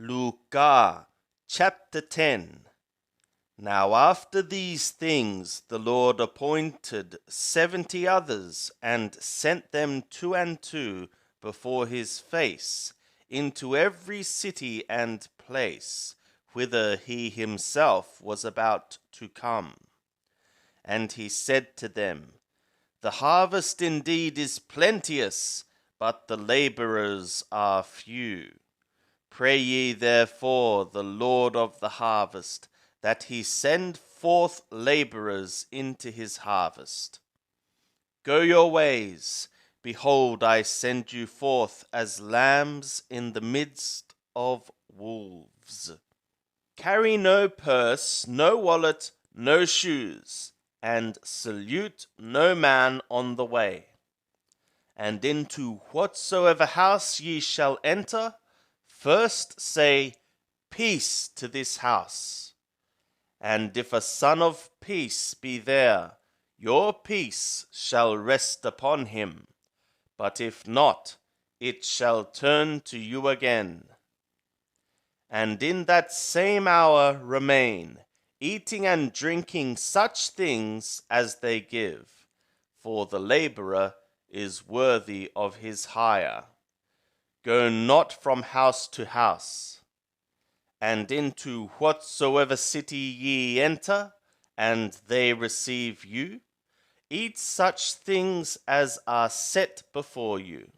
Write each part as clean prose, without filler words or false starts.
Luke chapter 10. Now after these things the Lord appointed 70 others, and sent them 2 and 2 before his face, into every city and place, whither he himself was about to come. And he said to them, The harvest indeed is plenteous, but the laborers are few. Pray ye therefore the Lord of the harvest, that he send forth laborers into his harvest. Go your ways. Behold, I send you forth as lambs in the midst of wolves. Carry no purse, no wallet, no shoes, and salute no man on the way. And into whatsoever house ye shall enter, first say, Peace to this house. And if a son of peace be there, your peace shall rest upon him. But if not, it shall turn to you again. And in that same hour remain, eating and drinking such things as they give, for the laborer is worthy of his hire. Go not from house to house. And into whatsoever city ye enter, and they receive you, eat such things as are set before you.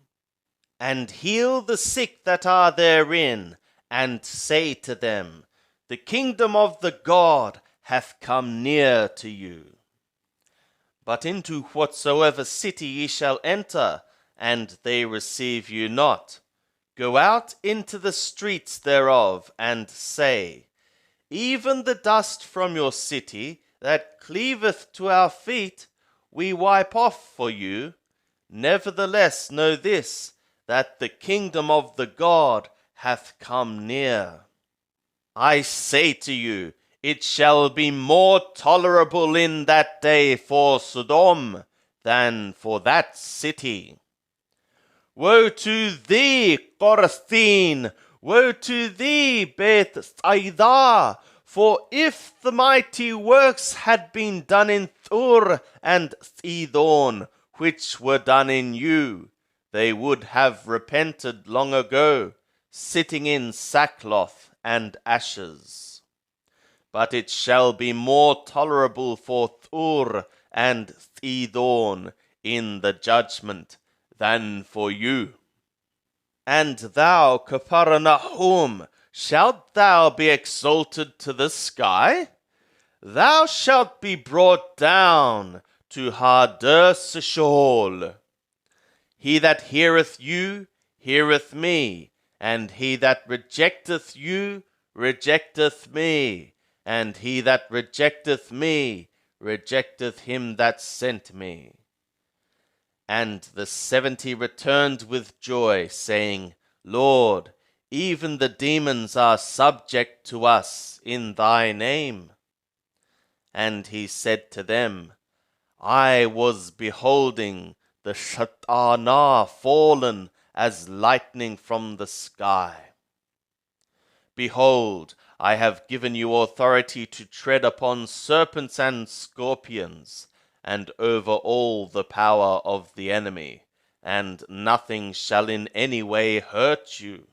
And heal the sick that are therein, and say to them, The kingdom of the God hath come near to you. But into whatsoever city ye shall enter, and they receive you not, go out into the streets thereof, and say, Even the dust from your city that cleaveth to our feet, we wipe off for you. Nevertheless know this, that the kingdom of the God hath come near. I say to you, it shall be more tolerable in that day for Sodom than for that city. Woe to thee, Chorazin! Woe to thee, Bethsaida! For if the mighty works had been done in Tyre and Sidon, which were done in you, they would have repented long ago, sitting in sackcloth and ashes. But it shall be more tolerable for Tyre and Sidon in the judgment than for you. And thou, Capernaum, shalt thou be exalted to the sky? Thou shalt be brought down to Hadassah Sheol. He that heareth you heareth me, and he that rejecteth you rejecteth me, and he that rejecteth me rejecteth him that sent me. And the 70 returned with joy, saying, Lord, even the demons are subject to us in thy name. And he said to them, I was beholding the Shetanah fallen as lightning from the sky. Behold, I have given you authority to tread upon serpents and scorpions, and over all the power of the enemy, and nothing shall in any way hurt you.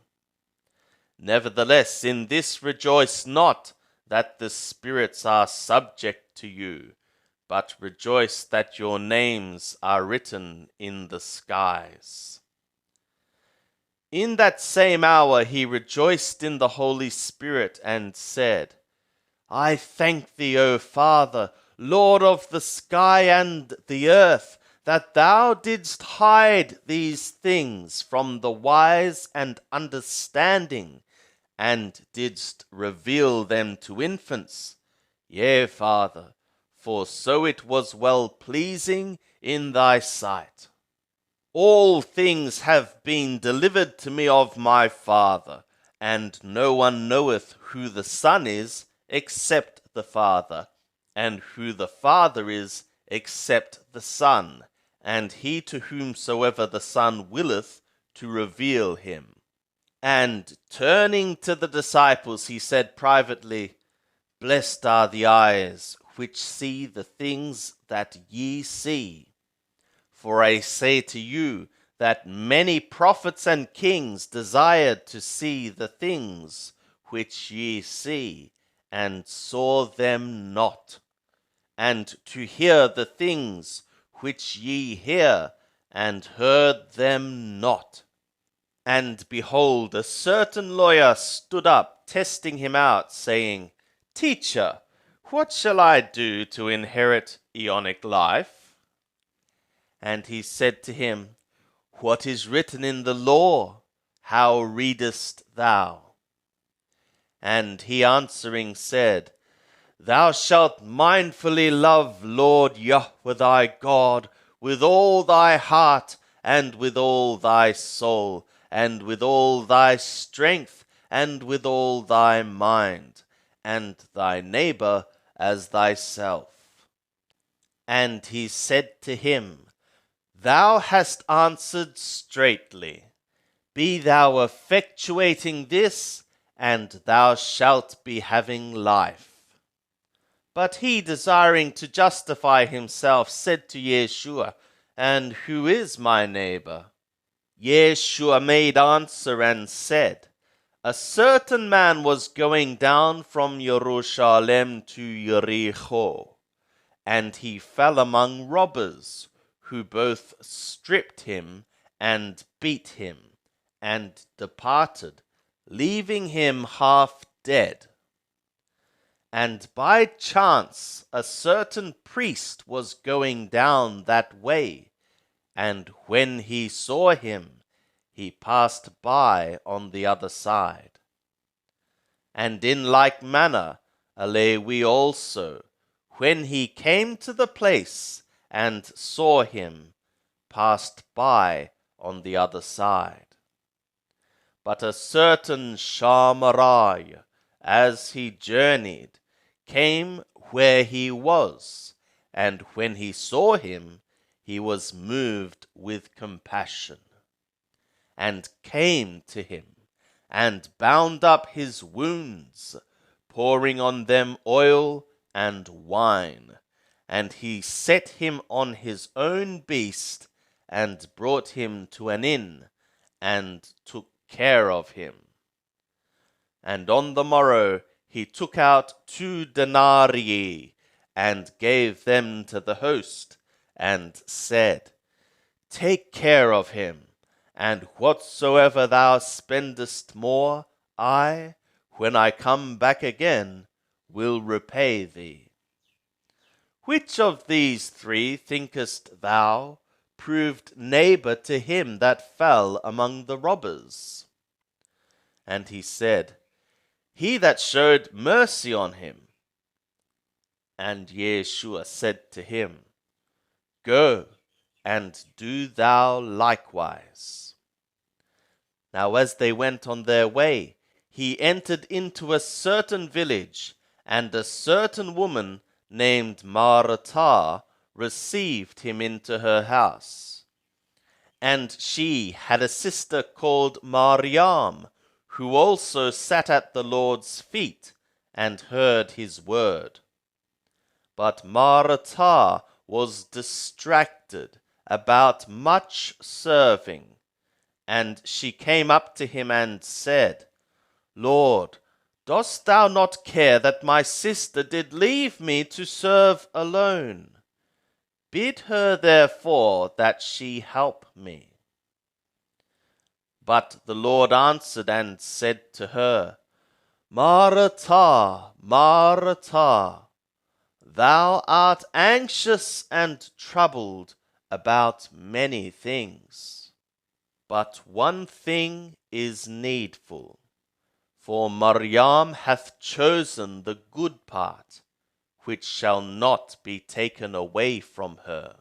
Nevertheless, in this rejoice not that the spirits are subject to you, but rejoice that your names are written in the skies. In that same hour he rejoiced in the Holy Spirit, and said, I thank thee, O Father, Lord of the sky and the earth, that thou didst hide these things from the wise and understanding, and didst reveal them to infants. Yea, Father, for so it was well pleasing in thy sight. All things have been delivered to me of my Father, and no one knoweth who the Son is except the Father, and who the Father is except the Son, and he to whomsoever the Son willeth to reveal him. And turning to the disciples, he said privately, Blessed are the eyes which see the things that ye see. For I say to you that many prophets and kings desired to see the things which ye see, and saw them not, and to hear the things which ye hear, and heard them not. And behold, a certain lawyer stood up, testing him out, saying, Teacher, what shall I do to inherit Aeonic life? And he said to him, What is written in the law? How readest thou? And he answering said, Thou shalt mindfully love Lord Yahweh thy God with all thy heart, and with all thy soul, and with all thy strength, and with all thy mind, and thy neighbor as thyself. And he said to him, Thou hast answered straightly. Be thou effectuating this, and thou shalt be having life. But he, desiring to justify himself, said to Yeshua, And who is my neighbor? Yeshua made answer and said, A certain man was going down from Jerusalem to Jericho, and he fell among robbers, who both stripped him and beat him, and departed, leaving him half dead. And by chance a certain priest was going down that way, and when he saw him, he passed by on the other side. And in like manner a Levi also, when he came to the place and saw him, passed by on the other side. But a certain Shammai, as he journeyed, came where he was, and when he saw him, he was moved with compassion, and came to him, and bound up his wounds, pouring on them oil and wine. And he set him on his own beast, and brought him to an inn, and took care of him. And on the morrow he took out 2 denarii, and gave them to the host, and said, Take care of him, and whatsoever thou spendest more, I, when I come back again, will repay thee. Which of these 3 thinkest thou proved neighbor to him that fell among the robbers? And he said, He that showed mercy on him. And Yeshua said to him, Go, and do thou likewise. Now as they went on their way, he entered into a certain village, and a certain woman named Martha received him into her house. And she had a sister called Mariam, who also sat at the Lord's feet and heard his word. But Martha was distracted about much serving, and she came up to him and said, Lord, dost thou not care that my sister did leave me to serve alone? Bid her therefore that she help me. But the Lord answered and said to her, Martha, Martha, thou art anxious and troubled about many things. But one thing is needful, for Mariam hath chosen the good part, which shall not be taken away from her.